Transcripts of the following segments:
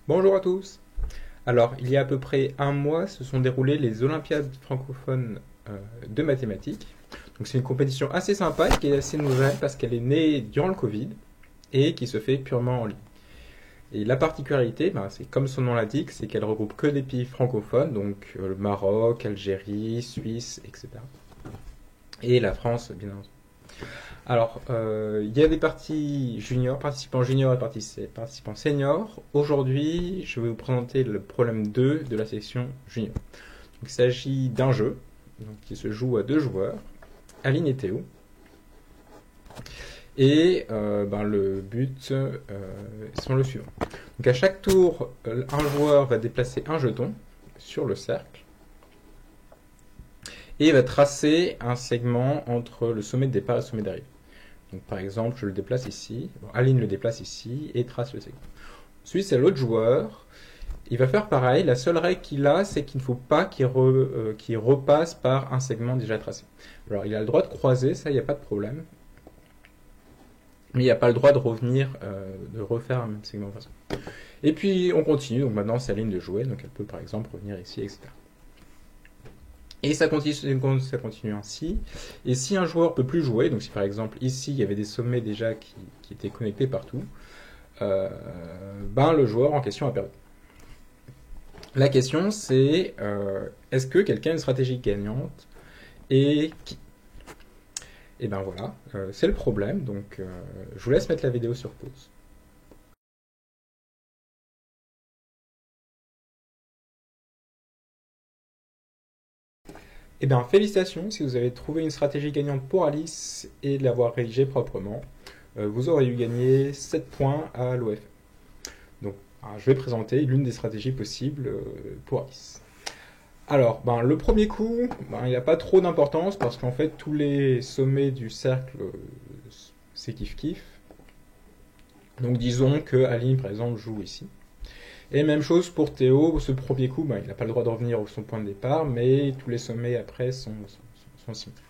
Bonjour à tous. Alors, il y a à peu près un mois se sont déroulées les Olympiades francophones de mathématiques. Donc c'est une compétition assez sympa qui est assez nouvelle parce qu'elle est née durant le Covid et qui se fait purement en ligne. Et la particularité, c'est comme son nom l'indique, c'est qu'elle regroupe que des pays francophones, donc le Maroc, Algérie, Suisse, etc. Et la France, bien entendu. Alors, il y a des participants juniors et participants seniors. Aujourd'hui, je vais vous présenter le problème 2 de la section junior. Donc, il s'agit d'un jeu qui se joue à deux joueurs, Aline et Théo. Et le but sont le suivant. Donc, à chaque tour, un joueur va déplacer un jeton sur le cercle et va tracer un segment entre le sommet de départ et le sommet d'arrivée. Donc par exemple, je le déplace ici, Aline le déplace ici et trace le segment. Ensuite, c'est l'autre joueur. Il va faire pareil. La seule règle qu'il a, c'est qu'il ne faut pas qu'il repasse par un segment déjà tracé. Alors, il a le droit de croiser, ça, il n'y a pas de problème. Mais il n'y a pas le droit de revenir, de refaire un même segment. Et puis, on continue. Donc maintenant, c'est Aline de jouer. Donc elle peut, par exemple, revenir ici, etc. Et ça continue ainsi. Et si un joueur peut plus jouer, donc si par exemple ici il y avait des sommets déjà qui étaient connectés partout, le joueur en question a perdu. La question c'est est-ce que quelqu'un a une stratégie gagnante et qui? Et ben voilà, c'est le problème. Donc je vous laisse mettre la vidéo sur pause. Eh bien, félicitations si vous avez trouvé une stratégie gagnante pour Alice et de l'avoir rédigée proprement. Vous aurez eu gagné 7 points à l'OF. Donc, je vais présenter l'une des stratégies possibles pour Alice. Alors, le premier coup, il n'y a pas trop d'importance parce qu'en fait, tous les sommets du cercle, c'est kiff-kiff. Donc, disons que Aline, par exemple, joue ici. Et même chose pour Théo, ce premier coup, il n'a pas le droit de revenir au son point de départ, mais tous les sommets après sont symétriques.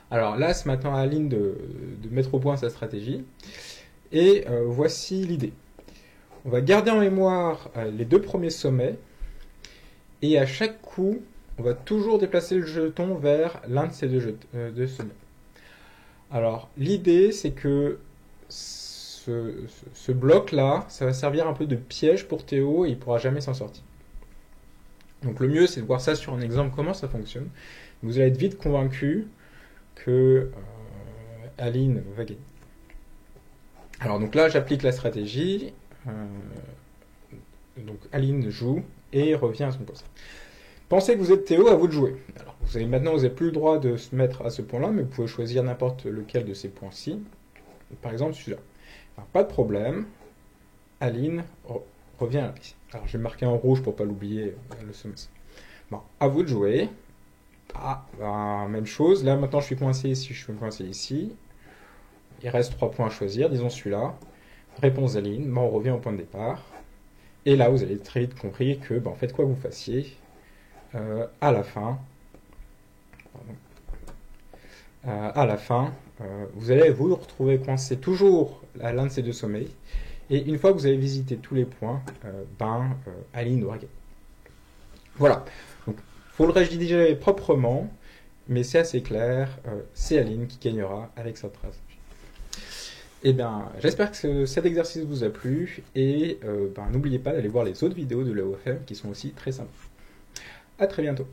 Alors là, c'est maintenant à Aline de mettre au point sa stratégie. Et voici l'idée. On va garder en mémoire les deux premiers sommets, et à chaque coup, on va toujours déplacer le jeton vers l'un de ces deux sommets. Alors, l'idée, c'est que ce bloc-là, ça va servir un peu de piège pour Théo et il ne pourra jamais s'en sortir. Donc le mieux, c'est de voir ça sur un exemple, comment ça fonctionne. Vous allez être vite convaincu que Aline va gagner. Alors donc là, j'applique la stratégie. Donc Aline joue et revient à son poste. Pensez que vous êtes Théo, à vous de jouer. Alors maintenant, vous n'avez plus le droit de se mettre à ce point-là, mais vous pouvez choisir n'importe lequel de ces points-ci. Par exemple, celui-là. Alors, pas de problème. Aline revient ici. Alors, je vais marquer en rouge pour ne pas l'oublier, le sommet. Bon, à vous de jouer. Même chose. Là, maintenant, je suis coincé ici, je suis coincé ici. Il reste 3 points à choisir. Disons celui-là. Réponse d'Aline. On revient au point de départ. Et là, vous allez très vite compris que, en fait, quoi que vous fassiez, à la fin, vous allez vous retrouver coincé toujours à l'un de ces deux sommets. Et une fois que vous avez visité tous les points, Aline aura gagné. Voilà. Donc, faut le rédiger proprement, mais c'est assez clair. C'est Aline qui gagnera avec sa stratégie. Eh bien, j'espère que cet exercice vous a plu et n'oubliez pas d'aller voir les autres vidéos de l'OFM qui sont aussi très sympas. À très bientôt.